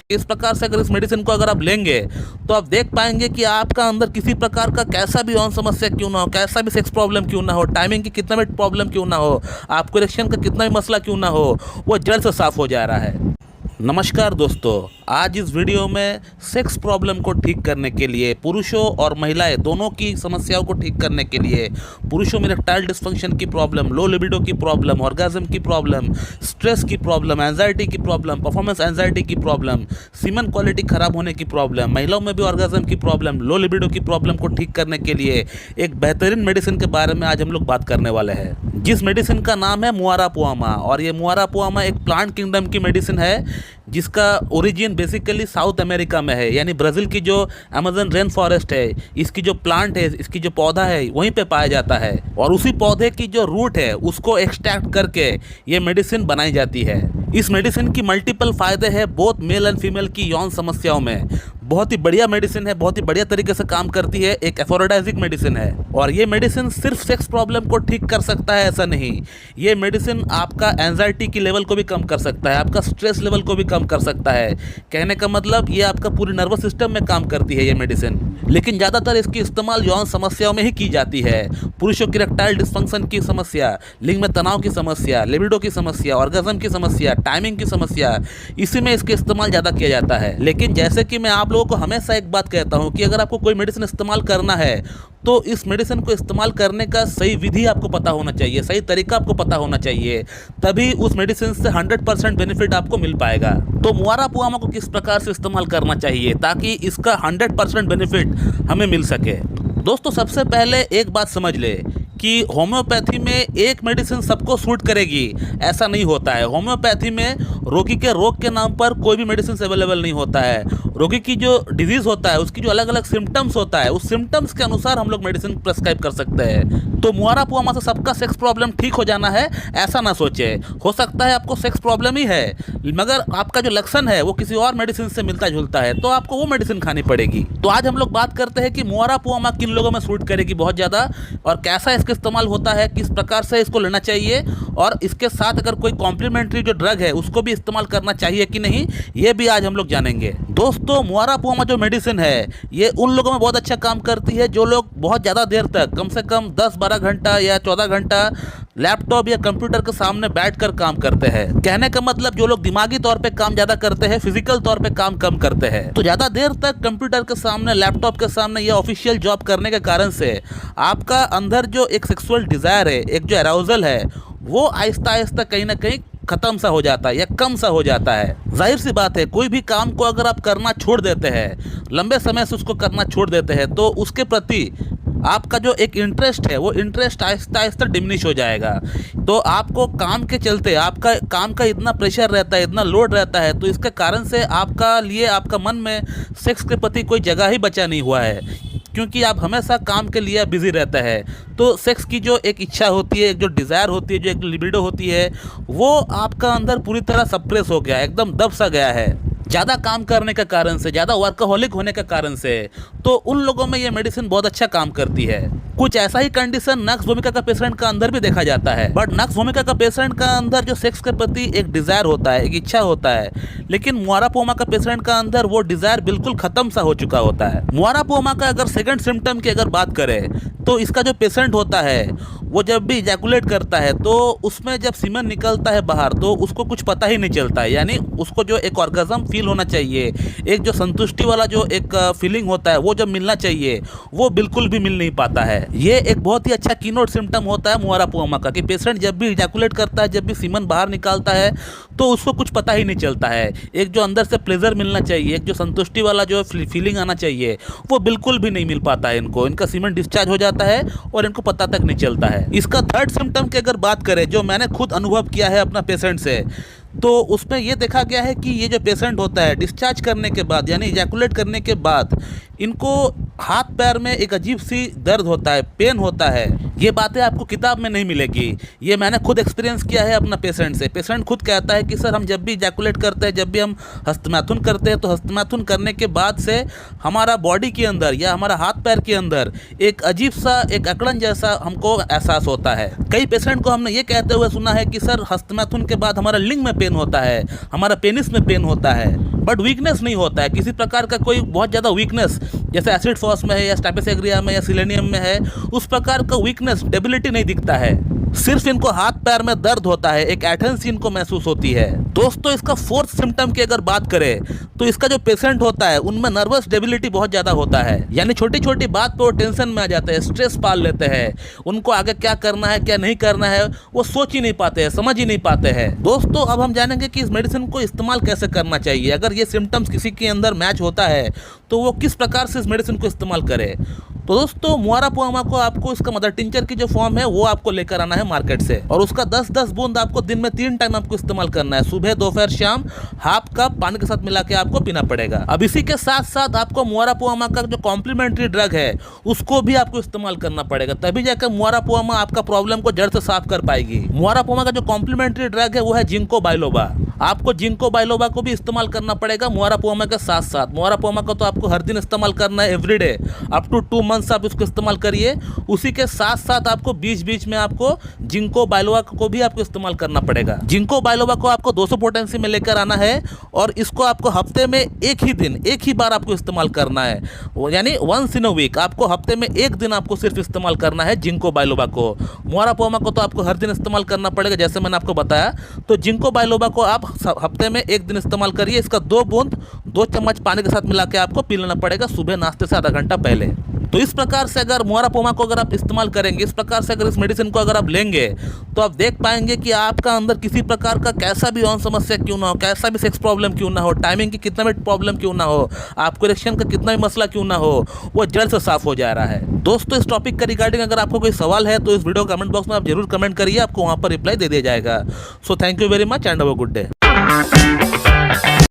इस प्रकार से अगर इस मेडिसिन को अगर आप लेंगे तो आप देख पाएंगे कि आपका अंदर किसी प्रकार का कैसा भी यौन समस्या क्यों ना हो, कैसा भी सेक्स प्रॉब्लम क्यों ना हो, टाइमिंग की कितना भी प्रॉब्लम क्यों ना हो, आपको इरेक्शन का कितना भी मसला क्यों ना हो, वो जड़ से साफ हो जा रहा है। नमस्कार दोस्तों, आज इस वीडियो में सेक्स प्रॉब्लम को ठीक करने के लिए, पुरुषों और महिलाएं दोनों की समस्याओं को ठीक करने के लिए, पुरुषों में इरेक्टाइल डिस्फंक्शन की प्रॉब्लम, लो लिबिडो की प्रॉब्लम, ऑर्गेज्म की प्रॉब्लम, स्ट्रेस की प्रॉब्लम, एंजाइटी की प्रॉब्लम, परफॉर्मेंस एंजाइटी की प्रॉब्लम, सीमन क्वालिटी खराब होने की प्रॉब्लम, महिलाओं में भी ऑर्गेज्म की प्रॉब्लम, लो लिबिडो की प्रॉब्लम को ठीक करने के लिए एक बेहतरीन मेडिसिन के बारे में आज हम लोग बात करने वाले हैं, जिस मेडिसिन का नाम है मुआरापुआमा। और ये मुआरापुआमा एक प्लांट किंगडम की मेडिसिन है जिसका ओरिजिन बेसिकली साउथ अमेरिका में है, यानी ब्राज़ील की जो अमेज़न रेन फॉरेस्ट है, इसकी जो प्लांट है, इसकी जो पौधा है, वहीं पे पाया जाता है। और उसी पौधे की जो रूट है उसको एक्सट्रैक्ट करके ये मेडिसिन बनाई जाती है। इस मेडिसिन की मल्टीपल फ़ायदे हैं बोथ मेल एंड फीमेल की यौन समस्याओं में। बहुत ही बढ़िया मेडिसिन है, बहुत ही बढ़िया तरीके से काम करती है, एक एफोरोडाइजिक मेडिसिन है। और ये मेडिसिन सिर्फ सेक्स प्रॉब्लम को ठीक कर सकता है ऐसा नहीं, ये मेडिसिन आपका एंजाइटी की लेवल को भी कम कर सकता है, आपका स्ट्रेस लेवल को भी कम कर सकता है। कहने का मतलब ये आपका पूरे नर्वस सिस्टम में काम करती है ये मेडिसिन। लेकिन ज़्यादातर इसकी इस्तेमाल यौन समस्याओं में ही की जाती है। पुरुषों की इरेक्टाइल डिस्फंक्शन की समस्या, लिंग में तनाव की समस्या, लिबिडो की समस्या, ऑर्गेज्म की समस्या, टाइमिंग की समस्या, इसी में इसका इस्तेमाल ज़्यादा किया जाता है। लेकिन जैसे कि मैं आप लोगों को हमेशा एक बात कहता हूं कि अगर आपको कोई मेडिसिन इस्तेमाल करना है तो इस मेडिसिन को इस्तेमाल करने का सही विधि आपको पता होना चाहिए, सही तरीका आपको पता होना चाहिए, तभी उस मेडिसिन से 100% बेनिफिट आपको मिल पाएगा। तो मुआरापुआमा को किस प्रकार से इस्तेमाल करना चाहिए ताकि इसका 100% बेनिफिट हमें मिल सके। दोस्तों, सबसे पहले एक बात समझ ले कि होम्योपैथी में एक मेडिसिन सबको सूट करेगी ऐसा नहीं होता है। होम्योपैथी में रोगी के रोग के नाम पर कोई भी मेडिसिन अवेलेबल नहीं होता है। रोगी की जो डिजीज़ होता है उसकी जो अलग अलग सिम्टम्स होता है, उस सिम्टम्स के अनुसार हम लोग मेडिसिन प्रेस्क्राइब कर सकते हैं। तो मुआरापुआमा से सबका सेक्स प्रॉब्लम ठीक हो जाना है ऐसा ना सोचे। हो सकता है आपको सेक्स प्रॉब्लम ही है मगर आपका जो लक्षण है वो किसी और मेडिसिन से मिलता जुलता है, तो आपको वो मेडिसिन खानी पड़ेगी। तो आज हम लोग बात करते हैं कि मुआरापुआमा किन लोगों में सूट करेगी बहुत ज़्यादा, और कैसा इसका इस्तेमाल होता है, किस प्रकार से इसको लेना चाहिए, और इसके साथ अगर कोई कॉम्प्लीमेंट्री जो ड्रग है उसको भी इस्तेमाल करना चाहिए कि नहीं, ये भी आज हम लोग जानेंगे। दोस्तों, मुआरापुआमा जो मेडिसिन है ये उन लोगों में बहुत अच्छा काम करती है जो लोग बहुत ज़्यादा देर तक, कम से कम 10-12 घंटा या 14 घंटा लैपटॉप या कंप्यूटर के सामने बैठकर काम करते हैं। कहने का मतलब जो लोग दिमागी तौर पे काम ज़्यादा करते हैं, फिजिकल तौर पे काम कम करते हैं। तो ज़्यादा देर तक कंप्यूटर के सामने, लैपटॉप के सामने या ऑफिशियल जॉब करने के कारण से आपका अंदर जो एक सेक्सुअल डिज़ायर है, एक जो अराउजल है, वो आहिस्ता आहिस्ता कहीं ना कहीं खत्म सा हो जाता है या कम सा हो जाता है। जाहिर सी बात है, कोई भी काम को अगर आप करना छोड़ देते हैं, लंबे समय से उसको करना छोड़ देते हैं, तो उसके प्रति आपका जो एक इंटरेस्ट है वो इंटरेस्ट आहिस्ता आहिस्ता डिमिनिश हो जाएगा। तो आपको काम के चलते, आपका काम का इतना प्रेशर रहता है, इतना लोड रहता है, तो इसके कारण से आपका लिए, आपका मन में सेक्स के प्रति कोई जगह ही बचा नहीं हुआ है, क्योंकि आप हमेशा काम के लिए बिजी रहता है। तो सेक्स की जो एक इच्छा होती है, एक जो डिज़ायर होती है, जो एक लिबिडो होती है, वो आपका अंदर पूरी तरह सप्रेस हो गया है, एकदम दब सा गया है ज़्यादा काम करने के कारण से, ज़्यादा वर्कहोलिक होने के कारण से। तो उन लोगों में ये मेडिसिन बहुत अच्छा काम करती है। कुछ ऐसा ही कंडीशन नक्स भूमिका का पेशेंट का अंदर भी देखा जाता है, बट नक्स भूमिका का पेशेंट का अंदर जो सेक्स के प्रति एक डिज़ायर होता है, एक इच्छा होता है, लेकिन मुआरापुआमा का पेशेंट का अंदर वो डिज़ायर बिल्कुल ख़त्म सा हो चुका होता है। मुआरापुआमा का अगर सेकंड सिम्टम की अगर बात करें तो इसका जो पेशेंट होता है वो जब भी इजैकुलेट करता है तो उसमें जब सीमन निकलता है बाहर तो उसको कुछ पता ही नहीं चलता है, यानी उसको जो एक ऑर्गेज्म फील होना चाहिए, एक जो संतुष्टि वाला जो एक फीलिंग होता है वो जब मिलना चाहिए वो बिल्कुल भी मिल नहीं पाता है। ये एक बहुत ही अच्छा कीनोट सिम्टम होता है मुआरापुआमा का कि पेशेंट जब भी इजैकुलेट करता है, जब भी सीमन बाहर निकालता है तो उसको कुछ पता ही नहीं चलता है। एक जो अंदर से प्लेजर मिलना चाहिए, एक जो संतुष्टि वाला जो फीलिंग आना चाहिए, वो बिल्कुल भी नहीं मिल पाता है इनको। इनका सीमन डिस्चार्ज हो जाता है और इनको पता तक नहीं चलता है। इसका थर्ड सिम्टम की अगर बात करें, जो मैंने खुद अनुभव किया है अपना पेशेंट से, तो उसमें ये देखा गया है कि ये जो पेशेंट होता है डिस्चार्ज करने के बाद, यानी इजैकुलेट करने के बाद, इनको हाथ पैर में एक अजीब सी दर्द होता है, पेन होता है। ये बातें आपको किताब में नहीं मिलेगी, ये मैंने खुद एक्सपीरियंस किया है अपना पेशेंट से। पेशेंट खुद कहता है कि सर हम जब भी इजैकुलेट करते हैं, जब भी हम हस्तमैथुन करते हैं, तो हस्तमैथुन करने के बाद से हमारा बॉडी के अंदर या हमारा हाथ पैर के अंदर एक अजीब सा, एक अकड़न जैसा हमको एहसास होता है। कई पेशेंट को हमने ये कहते हुए सुना है कि सर हस्तमैथुन के बाद हमारा लिंग में पेन होता है, हमारा पेनिस में पेन होता है, बट वीकनेस नहीं होता है। किसी प्रकार का कोई बहुत ज़्यादा वीकनेस, जैसे एसिड फॉस में है या स्टाइपेस एग्रिया में या सिलेनियम में है, उस प्रकार का वीकनेस, डेबिलिटी नहीं दिखता है। सिर्फ इनको हाथ पैर में दर्द होता है, एक एटन्सी इनको महसूस होती है। दोस्तों, इसका फोर्थ सिम्टम की अगर बात करें तो इसका जो पेशेंट होता है उनमें नर्वस डेबिलिटी बहुत ज़्यादा होता है, यानी छोटी छोटी बात पे वो टेंशन में आ जाते हैं, स्ट्रेस पाल लेते हैं। उनको आगे क्या करना है क्या नहीं करना है वो सोच ही नहीं पाते हैं, समझ ही नहीं पाते हैं। दोस्तों, अब हम जानेंगे कि इस मेडिसिन को इस्तेमाल कैसे करना चाहिए। अगर ये सिम्टम्स किसी के अंदर मैच होता है तो वो किस प्रकार से इस मेडिसिन को इस्तेमाल करे। तो दोस्तों, मुआरापुआमा को आपको इसका मदर टिंचर की जो फॉर्म है वो आपको लेकर आना है मार्केट से, और उसका 10-10 बूंद आपको दिन में 3 टाइम आपको इस्तेमाल करना है, सुबह, दोपहर, शाम। हाफ कप पानी के साथ मिला के आपको पीना पड़ेगा। अब इसी के साथ साथ आपको मुआरापुआमा का जो कॉम्प्लीमेंट्री ड्रग है उसको भी आपको इस्तेमाल करना पड़ेगा, तभी जाकर मुआरापुआमा आपका प्रॉब्लम को जड़ से साफ कर पाएगी। मुआरापुआमा का जो कॉम्प्लीमेंट्री ड्रग है वो है जिंको बाइलोबा। आपको जिंको बाइलोबा को भी इस्तेमाल करना पड़ेगा मुआरापुआमा के साथ साथ। मुआरापुआमा को तो आपको हर दिन इस्तेमाल करना है, एवरीडे, अप टू 2 मंथ्स आप इसको इस्तेमाल करिए। उसी के साथ साथ आपको बीच बीच में आपको जिंको बाइलोबा को भी आपको इस्तेमाल करना पड़ेगा। जिंको बाइलोबा को आपको 200 पोटेंसी में लेकर आना है, और इसको आपको हफ्ते में एक ही दिन, एक ही बार आपको इस्तेमाल करना है, यानी वंस इन अ वीक। आपको हफ्ते में एक दिन आपको सिर्फ इस्तेमाल करना है जिंको बाइलोबा को। मुआरापुआमा को तो आपको हर दिन इस्तेमाल करना पड़ेगा, जैसे मैंने आपको बताया। तो जिंको बाइलोबा को आप हफ्ते में एक दिन इस्तेमाल करिए। इसका 2 बूंद 2 चम्मच पानी के साथ मिला के आपको पी लेना पड़ेगा सुबह नाश्ते से आधा घंटा पहले। तो इस प्रकार से अगर मुआरापुआमा को अगर आप इस्तेमाल करेंगे, इस प्रकार से अगर इस मेडिसिन को अगर आप लेंगे, तो आप देख पाएंगे कि आपका अंदर किसी प्रकार का कैसा भी यौन समस्या क्यों ना हो, कैसा भी सेक्स प्रॉब्लम क्यों ना हो, टाइमिंग की कितना भी प्रॉब्लम क्यों ना हो, आपको इरेक्शन का कितना भी मसला क्यों ना हो, वो जड़ से साफ हो जा रहा है। दोस्तों, इस टॉपिक का रिगार्डिंग अगर आपको कोई सवाल है तो इस वीडियो कमेंट बॉक्स में आप जरूर कमेंट करिए, आपको वहाँ पर रिप्लाई दे दिया जाएगा। So thank you very much and have a good day.